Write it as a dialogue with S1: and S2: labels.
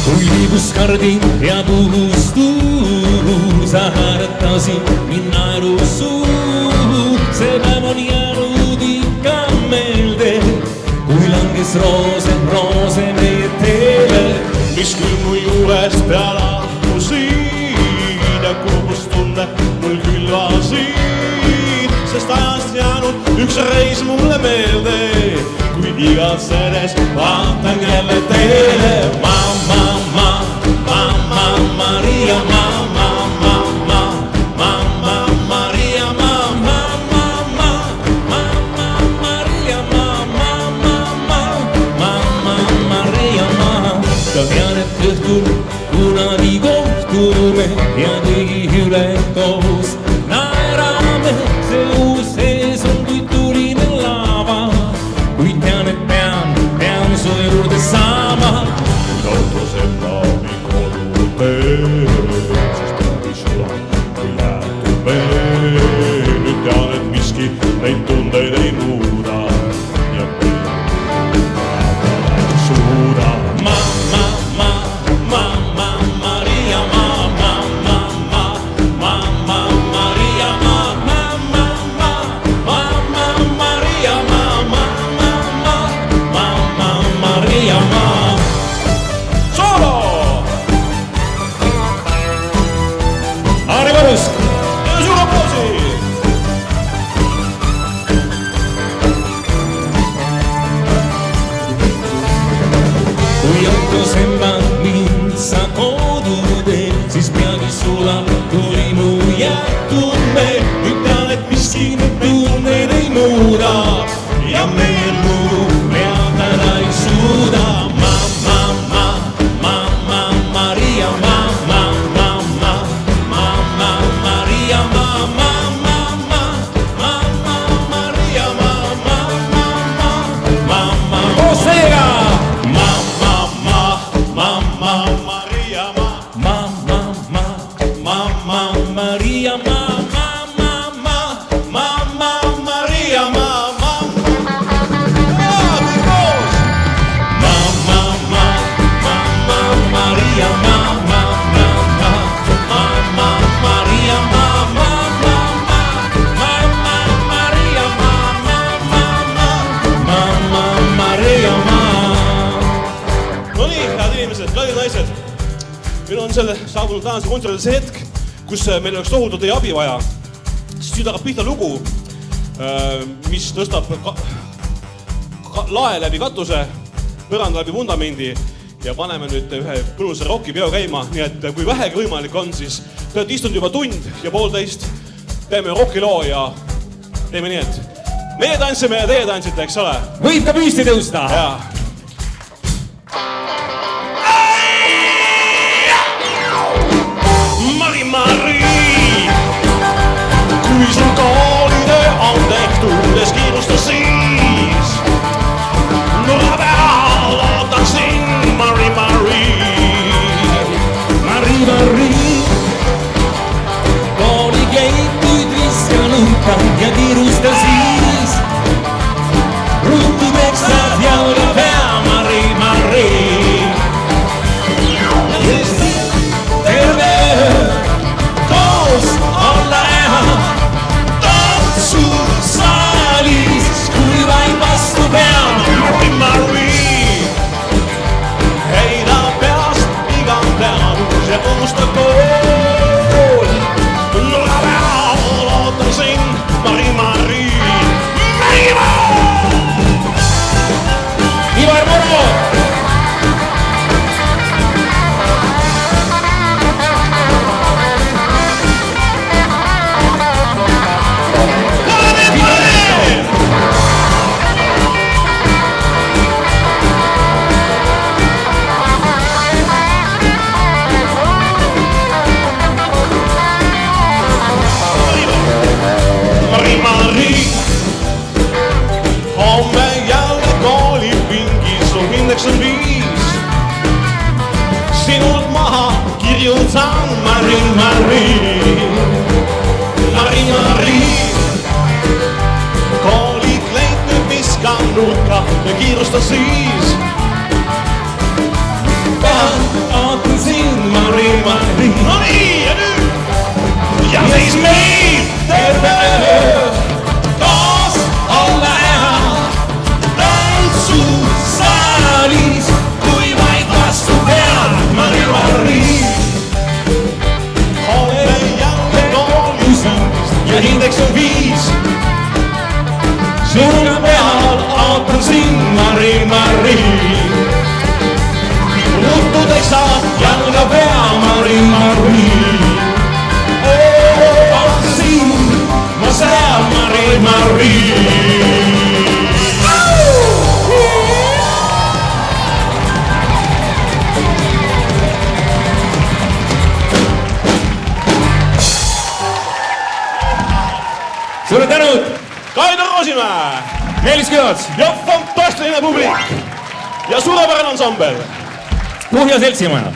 S1: Kui liibus kardin ja puhus tuuru, sa haratasid minna elu suur. See päev on jäänud ikka meelde, kui langes roose meie teele.
S2: Mis küll mu juurest peale lahkusid ja kurbustunne mul külvasid, sest ajast jäänud üks reis mulle meelde, kui igatsedes vaatan jälle teele. Maria, Maria, Maria, ta tean, et õhtul kunagi kohtume ja kõigi üle koos naerame. See uus sees on kui tuline lava, kui tean, et pean su juurde saama. Kui autuseb naami kodu teed, siis peagi sul on kui jäetud veel. Nüüd tean, et miski neid tundeid ei muuda ja meil suuda. Kui autosembad mind sa kodu teed, siis peagi sulab tuli mu jäetud meel. Nüüd tean, et miski neid tunneid ei muuda ja meie lugu peatada ei suuda. Maria, meil on selle saabunud tänase kontserdil see hetk, kus meil oleks tohutult teie abi vaja. Siis nüüd hakkab pihta lugu, mis tõstab lae läbi katuse, põranda läbi vundamendi ja paneme nüüd ühe põlusa rockipeo käima. Nii et kui vähegi võimalik on, siis te olete istunud juba tund ja poolteist, teeme rockiloo ja teeme nii, et meie tantsime ja teie tantsite, eks ole?
S1: Võib ka püsti tõusta!
S2: Kui sul koolitöö on tehtud, es kiirusta siis. Nurra peal ootan sind, Marie.
S1: Kooli keituid viska lõmpa ja kiirusta siis. Ruttu teksad ja ole
S3: sinult maha, kirjutan Mari, Mari. Mari, Mari. Koolikleit nüüd viskan nurka ja kiirusta siis.
S1: Ootan sind, Mari, Mari.
S3: No nii, ja nüüd. Ja siis meil terve öö koos olla hea tantsusaalis, kui vaid vastu pead, Mari, Mari. Homme jälle koolis ja hindeks on 5. Sulge peal ootan sind, Mari, Mari. Juttudeks saab jalga pea, Mari, Mari. Ootan sind, ma seal, Mari, Mari.
S1: Sulle tänud!
S3: Kaido Roosimäe
S1: Meelis Külats!
S3: ja fantastiline publik ja suurepärane ansambel.
S1: Puhja seltsimaja!